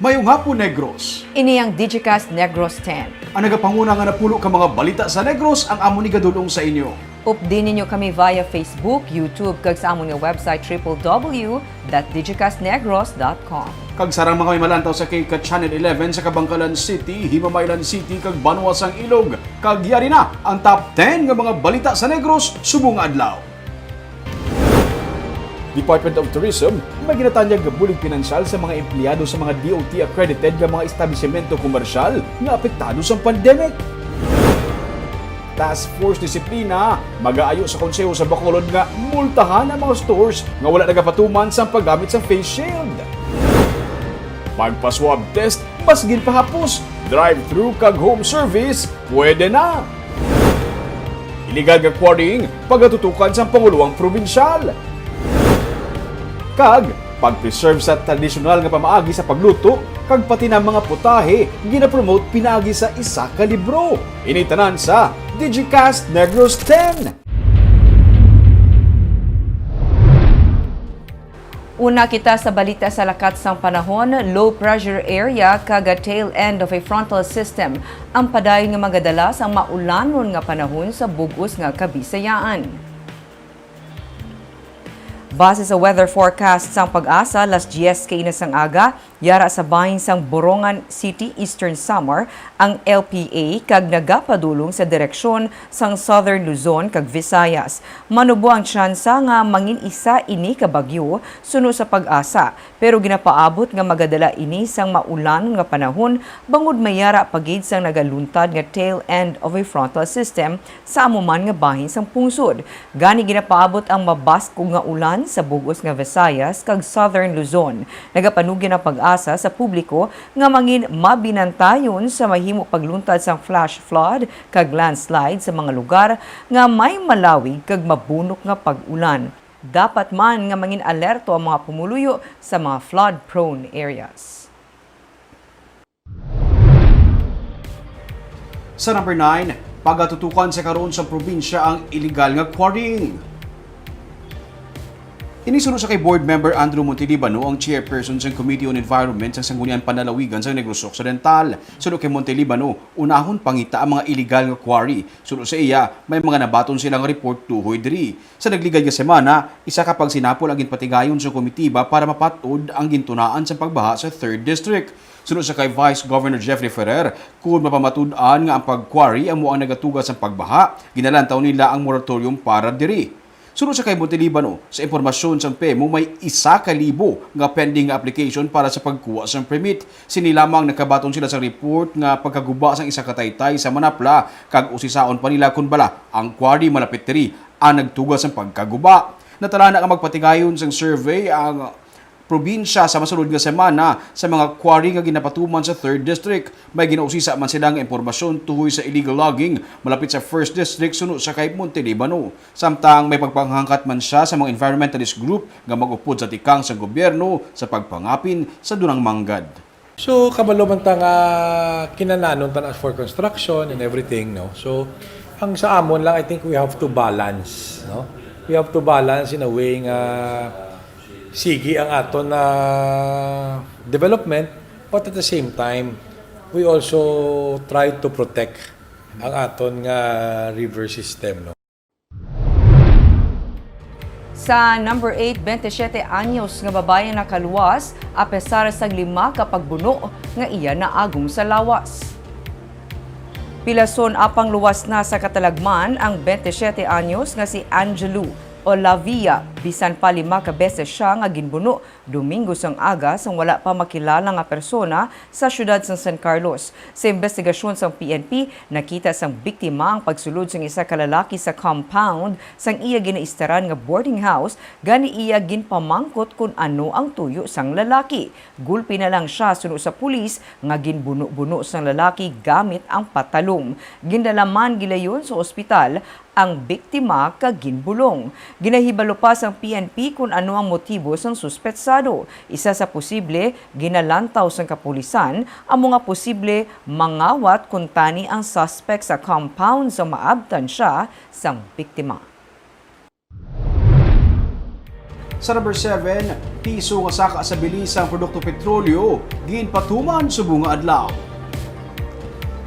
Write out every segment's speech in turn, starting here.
Mayong hapon, Negros. Ini ang Digicast Negros X. Ang nagapanguna nga napulo ka mga balita sa Negros ang amo ni gadulong sa inyo. Updin ninyo kami via Facebook, YouTube, kag sa among website www.digicastnegros.com. Kag sarang mga may malantaw sa kay Channel 11 sa Kabangkalan City, Himamaylan City, kag Banwasang Ilog. Kag yari na ang top 10 nga mga balita sa Negros subong adlaw. Department of Tourism may ginatanyag nga bulig pinansyal sa mga empleyado sa mga DOT accredited nga mga establishmento komersyal nga apektado sa pandemic. Task Force Disiplina mag-aayo sa konseho sa Bacolod nga multahan ang mga stores nga wala nagapatuman sa paggamit sa face shield. Pagpa-swab test mas ginpahapos, drive-thru kag home service pwede na. Illegal nga quarrying pagatutukan sa panguluang probinsyal. Kag pag-preserve sa tradisyonal nga pamaagi sa pagluto, kag pati na mga putahe gina-promote pinaagi sa isa ka libro. Initanan sa Digicast Negros X. Una kita sa balita sa lakat sang panahon, low pressure area kag tail end of a frontal system ang padayon nga magadala sa maulanon nga panahon sa bug-os nga Kabisayaan. Base sa weather forecast sang Pag-asa, las 10 kainas ang aga, yara sa bahin sang Borongan City, Eastern Samar, ang LPA kag nagapadulong sa direksyon sang Southern Luzon kag Visayas. Manubo ang tsansa nga mangin isa ini ka bagyo suno sa Pag-asa, pero ginapaabot nga magadala ini sang maulan nga panahon bangod mayara pagid sang nagaluntad nga tail end of a frontal system sa amuman nga bahin sang pungsod. Gani ginapaabot ang mabasko nga ulan sa bug-os nga Visayas kag Southern Luzon. Nagapanugin ang Pag-asa sa publiko nga mangin mabinantayon sa mahimo pagluntad sang flash flood kag landslide sa mga lugar nga may malawig kag mabunok nga pag-ulan. Dapat man nga mangin alerto ang mga pumuluyo sa mga flood-prone areas. Sa number 9, pagatutukan sa karon sa probinsya ang illegal nga quarrying. Inisunod sa kay Board Member Andrew Montelibano ang chairperson sa Committee on Environment sa Sangguniang Panlalawigan sa Negros Occidental. Sunod kay Montelibano, unahon pangita ang mga illegal nga quarry. Sunod sa iya, may mga nabaton silang report tuhoy diri. Sa nagligay nga semana, isa kapag sinapol ang ginpatigayon sa komitiba para mapatod ang gintunaan sa pagbaha sa 3rd District. Sunod sa kay Vice Governor Jeffrey Ferrer, kung mapamatud-an nga ang pag-quarry ang muang nagatugas sa pagbaha, ginalantaw nila ang moratorium para diri. Sunod sa kay Montelibano, sa impormasyon sa PEMO may 1,000 nga pending application para sa pagkuha sa permit. Sinilamang nakabaton sila sa report nga pagkaguba sang isa kataytay sa Manapla kag usisaon pa nila kun bala ang quarry malapit diri ang nagtugas sa pagkaguba. Natalana ka magpatigayon sang survey ang probinsya sa masunod nga semana sa mga quarry nga ginapatuman sa 3rd District. May ginausisa man sila nga impormasyon tuhoy sa illegal logging malapit sa 1st District sunod sa kay Montelibano. Samtang may pagpanghangkat man siya sa mga environmentalist group nga mag-upod sa tikang sa gobyerno sa pagpangapin sa dunang manggad. So kabalo man ta nga kinananon ta for construction and everything, no. So ang sa amon lang, I think we have to balance, no. We have to balance in a way nga sige ang aton na development, but at the same time we also try to protect ang aton nga river system, no. Sa number 8, 27 anyos nga babae na kaluwas apesar sa 5 ka pagbuno nga iya na agong sa lawas. Pilason apang luwas na sa katalagman ang 27 anyos nga si Angelo Olavia, bisan pa 5 ka beses siya nga ginbuno Domingo sang aga sang wala pa makilala nga persona sa syudad sang San Carlos. Sa investigasyon sang PNP, nakita sang biktima ang pagsulod sang isa ka lalaki sa compound sang iya ginaistaran nga boarding house, gani iya ginpamangkot kung ano ang tuyo sang lalaki. Gulpi na lang siya suno sa pulis nga ginbuno-buno sang lalaki gamit ang patalong. Gindalaman gilayon sa ospital ang biktima kag ginbulong. Ginahibalo pa sang PNP kung ano ang motibo sang suspetsado. Isa sa posible, ginalantaw sang kapulisan ang mga posible mangawat kung tani ang suspect sa compound sa maabtan siya sang biktima. Sa number 7, piso nga saka sa bilis ang produkto petrolyo, ginpatuman subong nga adlaw.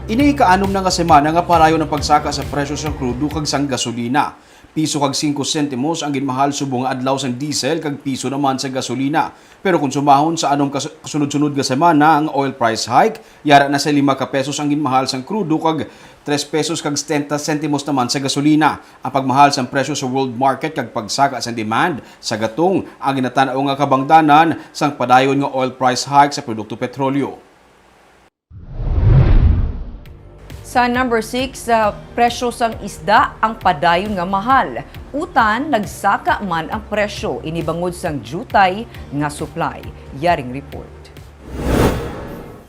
Ini kaanom na nga semana nga parayo ng pagsaka sa presyo sa krudo kag sang gasolina. Piso kag 5 sentimos ang ginmahal subong nga adlaw sang diesel kag piso naman sa gasolina. Pero kung sumahon sa anong kasunod-sunod nga semana ang oil price hike, yara na sa 5 ka pesos ang ginmahal sang krudo kag 3 pesos kag 70 sentimos naman sa gasolina. Ang pagmahal sang presyo sa world market kag pagsaka sa demand sa gatong ang ginatanaw nga kabangdanan sang padayon nga oil price hike sa produkto petrolyo. Sa number 6, presyo sang isda ang padayon nga mahal. Utan, nagsaka man ang presyo inibangod sang jutay nga supply. Yaring report.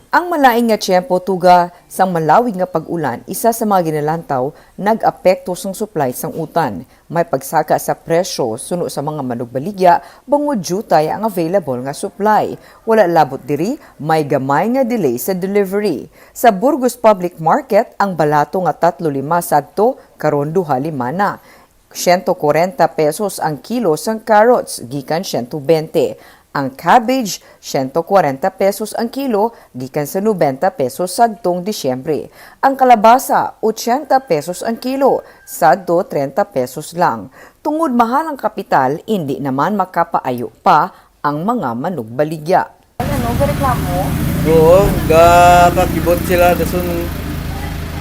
Ang malaing nga tiyempo tuga sang malawig nga pag-ulan, isa sa mga ginalantaw, nag-apekto sang supply sang utan. May pagsaka sa presyo suno sa mga manugbaligya, bangod jutay ang available nga supply. Wala labot diri, may gamay nga delay sa delivery. Sa Burgos Public Market, ang balato nga 3.5 sadto karon 2.5 na. 140 pesos ang kilo sang carrots, gikan 120. Ang cabbage, 140 pesos ang kilo, gikan sa 90 pesos sadtong Disyembre. Ang kalabasa, 80 pesos ang kilo, sadto 30 pesos lang. Tungod mahal ang kapital, hindi naman makapaayo pa ang mga manugbaligya. Ano, reklamo? Oo, kakakibot sila. Dasun,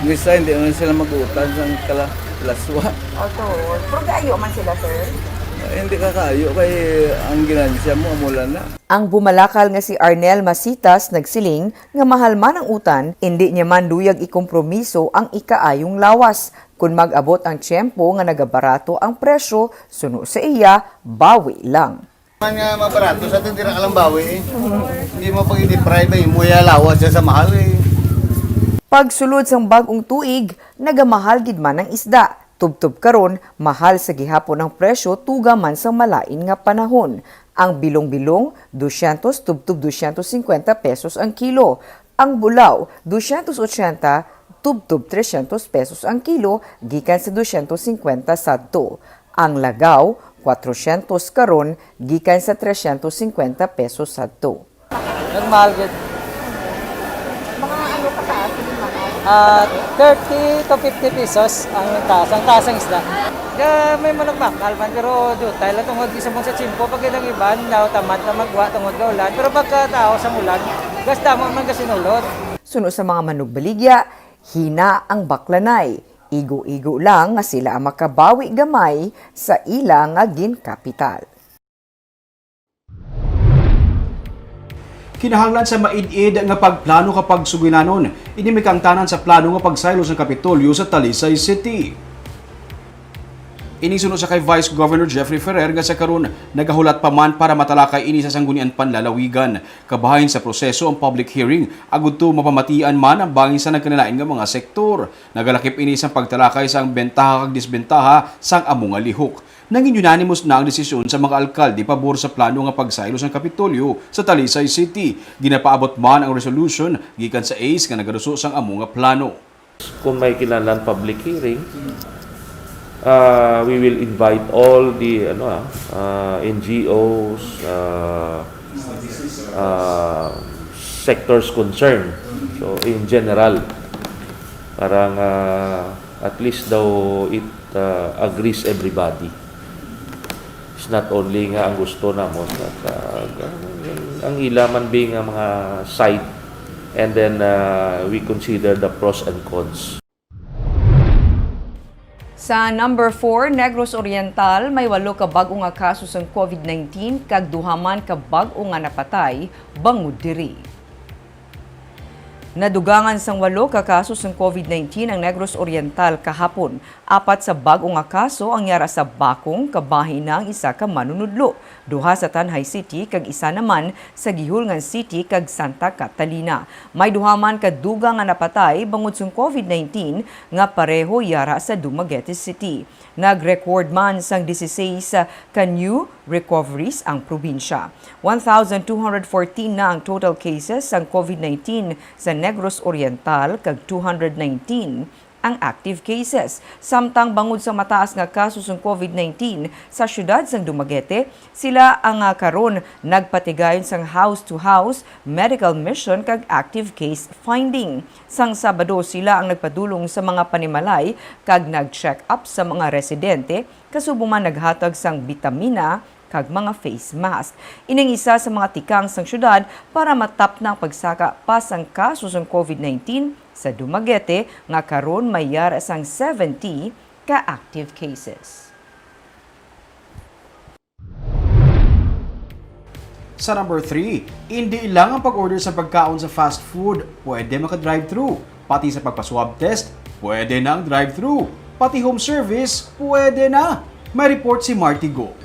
misa hindi naman sila mag-utan sa kalaswa. Oto, pero kaayo man sila, sir? Hindi kakayo kay ang ginansya mo amulan na. Ang bumalakal nga si Arnel Masitas nagsiling nga mahal man ang utan, hindi niya man luyag ikompromiso ang ikaayong lawas. Kung mag-abot ang tiyempo nga nagabarato ang presyo, suno sa iya, bawi lang. Man nga mabarato sa tindira ka lang bawi eh. Hindi mo pag i-deprive eh, muya lawas siya sa mahal eh. Pagsulod sang bagong tuig, nagamahal gid man ang isda. Tubtub karon, mahal sa gihapon ang presyo tuga man sa malain nga panahon. Ang bilong-bilong, 200 tubtub 250 pesos ang kilo. Ang bulaw, 280 tubtub 300 pesos ang kilo, gikan sa 250 sadto. Ang lagaw, 400 karon, gikan sa 350 pesos sadto. Nagmahal gid. Mga ano kataas din mga? 30 to 50 pesos ang taas ang isda. May manok bakal man, pero dutay lang tungod sa mong sa chimpo. Pag ilang iban, daw tamad na magwa tungod ga ulan. Pero pagka tao sa mulan, gasta mo man kasinulod. Suno sa mga manugbaligya, hina ang baklanay. Igo-igo lang nga sila ang makabawi gamay sa ilang nga ginkapital. Kinahanglan sa maid-id nga pagplano kapag suginanon, inimikang tanan sa plano nga pagsaylo sa Kapitolyo sa Talisay City. Inisunod sa kay Vice Governor Jeffrey Ferrer nga sa karon nagahulat pa man para matalakay ini sa sanggunian panlalawigan. Kabahin sa proseso ang public hearing agud to mapamatian man ang bangin sa nagkanilain nga mga sektor. Nagalakip ini sa pagtalakay sa bentaha kag disbentaha sang amo nga lihok. Nanging unanimous na ang desisyon sa mga alkalde pabor sa plano nga pagsaylo sa Kapitolyo sa Talisay City. Ginapaabot man ang resolution gikan sa ACE nga nagaruso sang amo nga plano. Kung may kinahanglan public hearing, we will invite all the NGOs, sectors concerned. So in general, parang at least daw it agrees everybody. It's not only nga ang gusto namo ang ilaman being ang mga side, and then we consider the pros and cons. Sa number 4, Negros Oriental, may 8 ka bag-o nga kaso sa COVID-19 kag duhaman ka bag-o nga napatay bangod diri. Nadugangan sang 8 ka kaso sa COVID-19 ang Negros Oriental kahapon. 4 sa bag-o nga kaso ang yara sa Bakong, kabahin na ang isa ka manunudlo. 2 sa Tanhay City kag isa naman sa Gihulngan City kag Santa Catalina. May duhaman ka duga nga napatay bangod sa COVID-19 nga pareho yara sa Dumaguete City. Nag-record man sang 16 ka new recoveries ang probinsya. 1,214 na ang total cases sang COVID-19 sa Negros Oriental kag 219 ang active cases. Samtang bangod sa mataas nga kaso sa COVID-19 sa syudad sang Dumaguete, sila ang karon nagpatigayon sang house-to-house medical mission kag active case finding. Sang Sabado sila ang nagpadulong sa mga panimalay kag nag-check up sa mga residente kasubong man naghatag sang bitamina kag mga face mask. Ining isa sa mga tikang sang syudad para matap ng pagsaka pas ang kaso sa COVID-19 sa Dumaguete nga karon may yara sang 70 ka active cases. Sa number 3, hindi lang ang pag-order sa pagkaon sa fast food, pwede maka-drive-thru. Pati sa pagpa-swab test, pwede na ang drive-thru. Pati home service, pwede na. May report si Marty Go.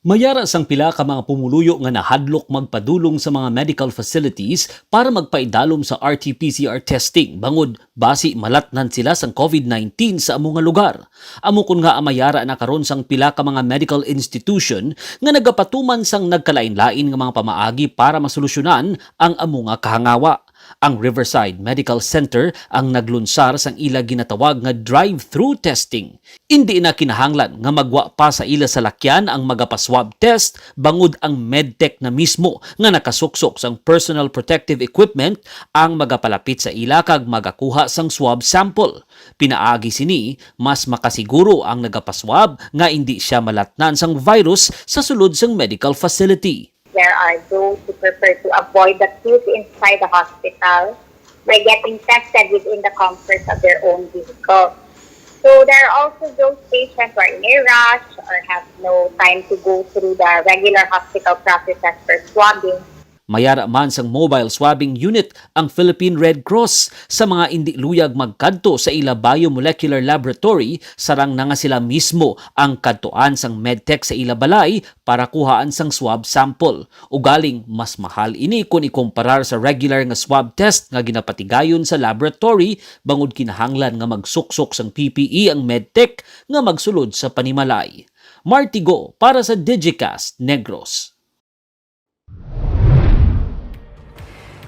Mayara sang pila ka mga pumuluyo nga nahadlok magpadulong sa mga medical facilities para magpaidalom sa RT-PCR testing bangod basi malatnan sila sang COVID-19 sa amo nga lugar. Amo kun nga mayara na karon sang pila ka mga medical institution nga nagapatuman sang nagkalain-lain nga mga pamaagi para masolusyonan ang amo nga kahangawa. Ang Riverside Medical Center ang naglunsar sang ila ginatawag nga drive-thru testing. Hindi na kinahanglan nga magwa pa sa ila salakyan ang magapaswab test bangod ang medtech na mismo nga nakasuksok sang personal protective equipment ang magapalapit sa ila kag magakuha sang swab sample. Pinaagi sini mas makasiguro ang nagapaswab nga hindi siya malatnan sang virus sa sulod sang medical facility. There are those who prefer to avoid the queues inside the hospital by getting tested within the comfort of their own vehicle. So there are also those patients who are in a rush or have no time to go through the regular hospital processes for swabbing. Mayara man sang mobile swabbing unit ang Philippine Red Cross sa mga indi luyag magkadto sa ila biomolecular laboratory sarang na nga sila mismo ang kadtuan sang medtech sa ila balay para kuhaan sang swab sample. Ugaling mas mahal ini kung ikumparar sa regular nga swab test nga ginapatigayon sa laboratory bangod kinahanglan nga magsuksok sang PPE ang medtech nga magsulod sa panimalay. Marty Go para sa Digicast Negros.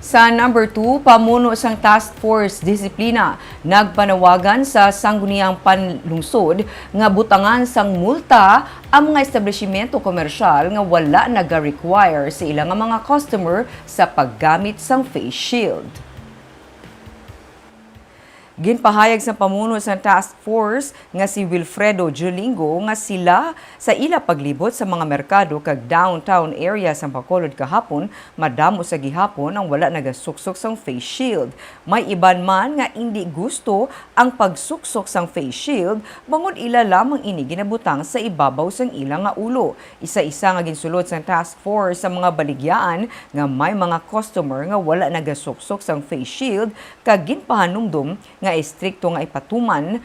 Sa number 2, pamuno sang Task Force Disiplina, nagpanawagan sa sangguniang panlungsod nga butangan sang multa ang mga establishmento komersyal nga wala naga-require sa ilang mga customer sa paggamit sang face shield. Ginpahayag sa pamuno sa task force nga si Wilfredo Jolingo nga sila sa ila paglibot sa mga merkado kag downtown area sa Bacolod kahapon madamo sa gihapon ang wala nagasuksok sang face shield. May iban man nga hindi gusto ang pagsuksok sang face shield bangod ila lamang ini ginabutang sa ibabaw sang ila nga ulo. Isa-isa nga ginsulod sa task force sa mga baligyaan nga may mga customer nga wala nagasuksok sang face shield kag ginpahanumdum nga istrikto nga ipatuman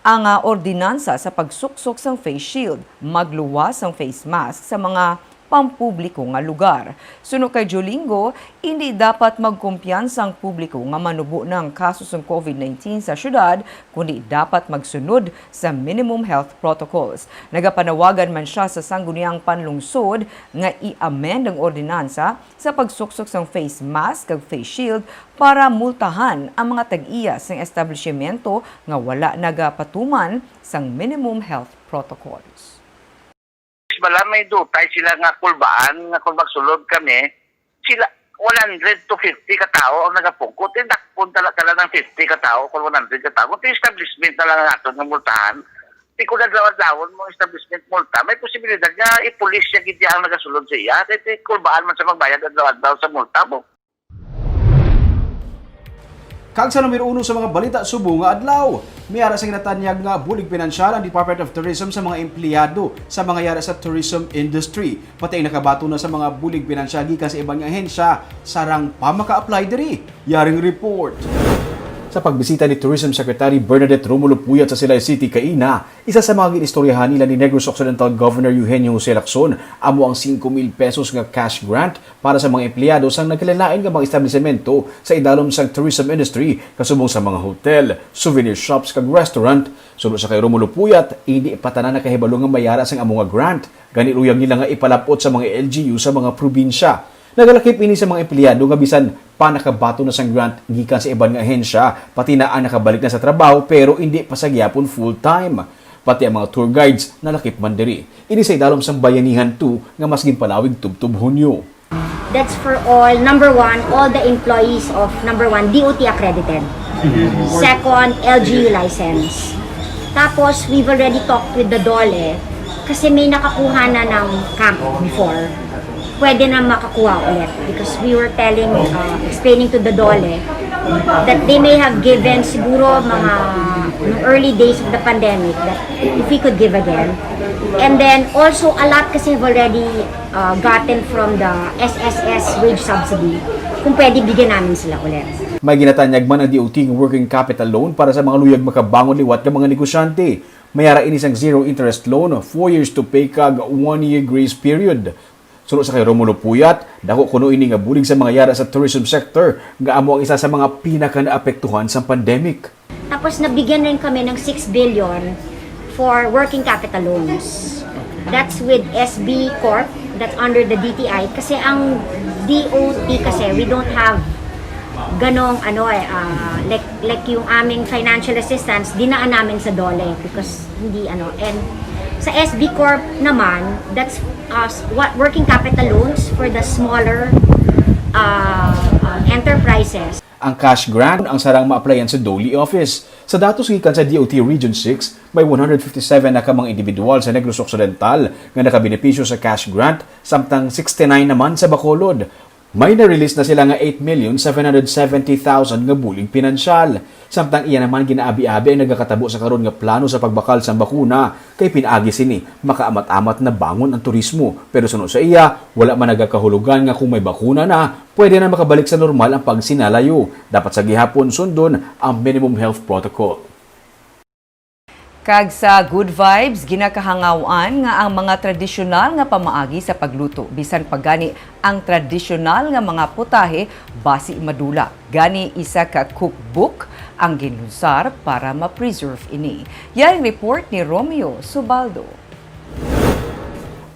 ang ordinansa sa pagsuksok sang face shield, magluwas ang face mask sa mga pampubliko nga lugar. Suno kay Jolingo, hindi dapat magkumpiyansa ang publiko nga manubo ng kaso ng COVID-19 sa syudad, kundi dapat magsunod sa minimum health protocols. Nagapanawagan man siya sa sangguniang panlungsod nga i-amend ang ordinansa sa pagsuksok ng face mask ug face shield para multahan ang mga tag-iya sa establishmento nga wala nagapatuman sang minimum health protocols. Bala may dutay sila nga kulbaan, nga kung magsulod kami, sila 100 to 50 katao ang nagapungkot. Tinakpon talaga ng 50 katao kung 100 katao. Kung establishment na lang natin ng multahan, di ko naglawan-lawan mo establishment multa, may posibilidad nga ipulis siya giti ang nagasulod sa iya. Kaya kulbaan man sa magbayad at lawan sa multa mo. Kag sa numero 1 sa mga balita subong nga adlaw, miyara sa ginatanyag nga bulig pinansyal ang Department of Tourism sa mga empleyado sa mga yara sa tourism industry. Pati ang nakabato na sa mga bulig pinansyal gikan sa ibang ahensya sarang pa maka-apply diri. Yaring report. Sa pagbisita ni Tourism Secretary Bernadette Romulo Puyat sa Silay City, Kaina, isa sa mga ginistoryahan nila ni Negros Occidental Governor Eugenio Jose Lacson amo ang 5,000 pesos nga cash grant para sa mga empleyado sang nagkilalain nga mga establishmento sa idalom sang tourism industry kasubong sa mga hotel, souvenir shops kag restaurant. Sulo sa kay Romulo Puyat, hindi patanan nakahibalo nga mayara sang amo nga grant. Ganiluyag nila nga ipalapot sa mga LGU sa mga probinsya. Nagalakip ini sa mga empleyado nga bisan pa nakabato na sang grant gikan sa iban nga ahensya, pati na ang nakabalik na sa trabaho pero hindi pa sa gyapon full-time. Pati ang mga tour guides nalakip man diri. Ini sa idalom sang bayanihan 2 nga mas ginpalawig tubtub Hunyo. That's for all, number one, all the employees of, number one, DOT accredited. Second, LGU license. Tapos, we've already talked with the DOLE kasi may nakakuha na ng camp before. Pwede na makakuha ulit because we were explaining to the DOLE that they may have given siguro mga early days of the pandemic that if we could give again. And then also a lot kasi have already gotten from the SSS wage subsidy kung pwede bigyan namin sila ulit. May ginatanyag man ang DOT ng working capital loan para sa mga luyag makabangon liwat ng mga negosyante. Mayara ini sang zero interest loan, 4 years to pay kag 1 year grace period. Sulo sa kay Romulo Puyat, dako kuno ini nga bulig sa mga yara sa tourism sector nga amo ang isa sa mga pinaka-naapektuhan sa pandemic. Tapos nabigyan rin kami ng 6 billion for working capital loans. That's with SB Corp, that's under the DTI kasi ang DOT kasi we don't have ganong like yung aming financial assistance dinaan namin sa DOLE because hindi and sa SB Corp naman that's what working capital loans for the smaller enterprises. Ang cash grant ang sarang ma-applyan sa DOLE office. Sa datos gikan sa DOT Region 6, may 157 na ka mga individual sa Negros Occidental nga nakabenepisyo sa cash grant, samtang 69 naman sa Bacolod. May na-release na sila nga 8,770,000 nga bulig pinansyal. Samtang iya naman ginaabi-abi ang nagakatabo sa karon nga plano sa pagbakal sa bakuna kay pinaagi sini makaamat-amat na bangon ang turismo. Pero sunod sa iya, wala man nagakahulugan nga kung may bakuna na, pwede na makabalik sa normal ang pagsinalayo. Dapat sa gihapon sundon ang minimum health protocol. Kag sa good vibes, ginakahangawan nga ang mga tradisyonal nga pamaagi sa pagluto. Bisan pagani ang tradisyonal nga mga putahe, basi madula. Gani isa ka cookbook ang ginunsar para ma-preserve ini. Yan report ni Romeo Subaldo.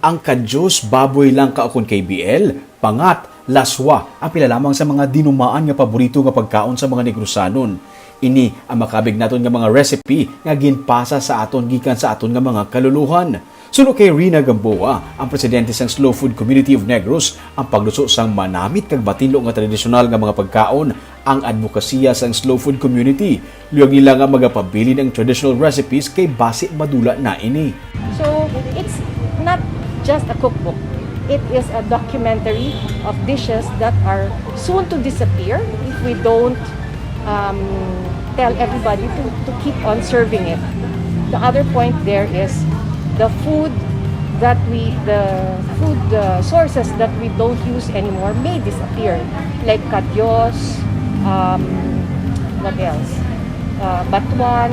Ang kadyos baboy lang kaakon kay BL, pangat, laswa, ang pila lamang sa mga dinumaan nga paborito nga pagkaon sa mga Negrosanon. Ini ang makabig naton nga mga recipe nga ginpasa sa aton gikan sa aton nga mga kaluluhan. Suno kay Rina Gamboa, ang presidente sang Slow Food Community of Negros, ang pagluto sang manamit kag batinlo nga tradisyonal nga mga pagkaon, ang advokasya sang Slow Food Community. Luyag nila nga magapabili ng traditional recipes kay basi madula na ini. So, it's not just a cookbook. It is a documentary of dishes that are soon to disappear if we don't tell everybody to keep on serving it. The other point there is the food sources that we don't use anymore may disappear, like kadyos, what else? Batuan.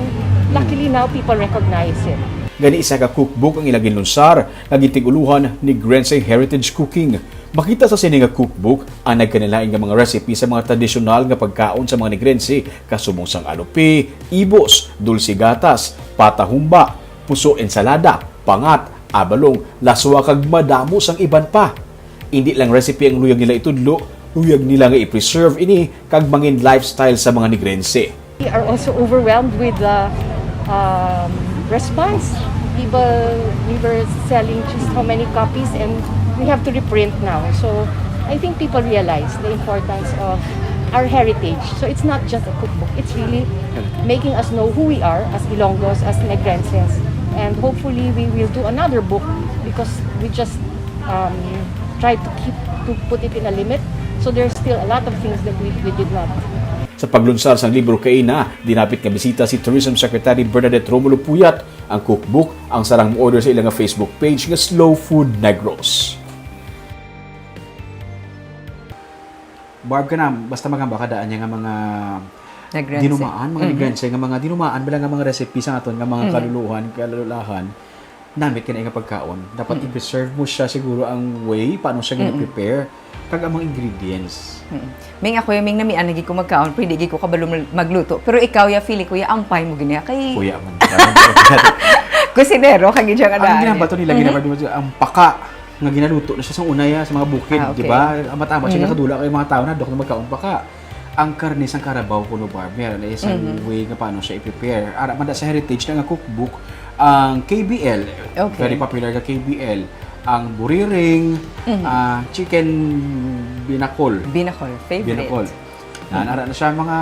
Luckily now people recognize it. Gani isa ka cookbook ang ilagin lunsar, nagitiguluhan ni Grense Heritage Cooking. Makita sa sini nga cookbook ang nagkanilain nga mga recipe sa mga tradisyonal nga pagkaon sa mga Negrense, kasumong sang alupi, ibos, dulce gatas, patahumba, puso ensalada, pangat, abalong, laswa kag madamo sang iban pa. Hindi lang recipe ang luyag nila itudlo, luyag nila nga i-preserve ini kag mangin lifestyle sa mga Negrense. We are also overwhelmed with the response. We were selling just how many copies and we have to reprint now. So I think people realize the importance of our heritage. So it's not just a cookbook. It's really making us know who we are as Ilonggos, as Negrenses. And hopefully we will do another book because we just tried to put it in a limit. So there's still a lot of things that we did not. Sa paglunsar sang libro kay na, dinapit nga bisita si Tourism Secretary Bernadette Romulo Puyat. Ang cookbook ang sarang mo-order sa ilang Facebook page nga Slow Food Negros. Barb ka na, basta magamba ka daan niya nga mga Negrense. dinumaan, mga Negrense, nga mga dinumaan, bala nga mga recipe sa aton, nga mga kalululahan, namit ka na nga pagkaon. Dapat i-preserve mo siya siguro ang way, paano siya gina-prepare, kag ang mga ingredients. Ming ako yung nami anagi ko magkaon, pwede gi ko kabalo magluto. Pero ikaw ya fili ko ya ampay mo gini kay Kuya man. kusinero kag idya ka Ang ginabato nila, ginabato ang paka. nga ginaluto na siya sa unay sa mga bukid, Ah, okay. di ba? Amat-amat siya nakadula kay mga tao na dok na magkaon pa ka. Ang karne sa Carabao kuno bar, meron na isang way nga paano siya i-prepare. Ara man sa heritage na nga cookbook, ang KBL, Okay. very popular ka KBL, ang buriring, chicken binakol. Binakol, favorite. Binakol. Ara na siya mga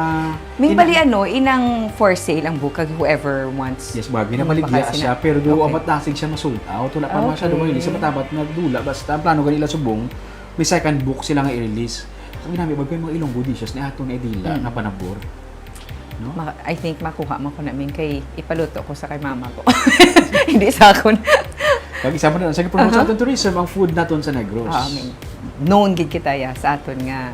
May bali inang for sale ang bukag whoever wants. yes, Barbie, nabaligya Baka siya, sina- pero do Okay. amat nasig siya masold out. Wala pa Okay. masyado mahilig sa matabat nagdula. Basta ang plano ganila subong, may second book sila nga i-release. Sabi namin, bagay mga ilong dishes ni ato na edila na panabor. No? I think makuha mo ko namin kay ipaluto ko sa kay mama ko. Hindi sa akon. Kag isa pa na, sa promote sa aton tourism, ang food naton sa Negros. Known gid kita ya sa aton nga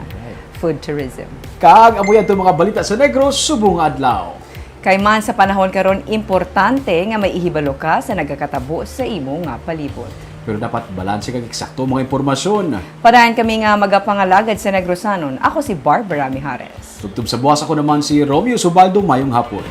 food tourism. Kag amoy ato mga balita sa Negros, subong adlaw. Kay man sa panahon karon importante nga may ihibalo ka sa nagakatabo sa imo nga palibot. Pero dapat balanse kag eksakto mga impormasyon. Padayon kami nga magapangalagad sa Negrosanon. Ako si Barbara Mijares. Tubtub sa buwas ako naman si Romeo Subaldo, mayong hapon.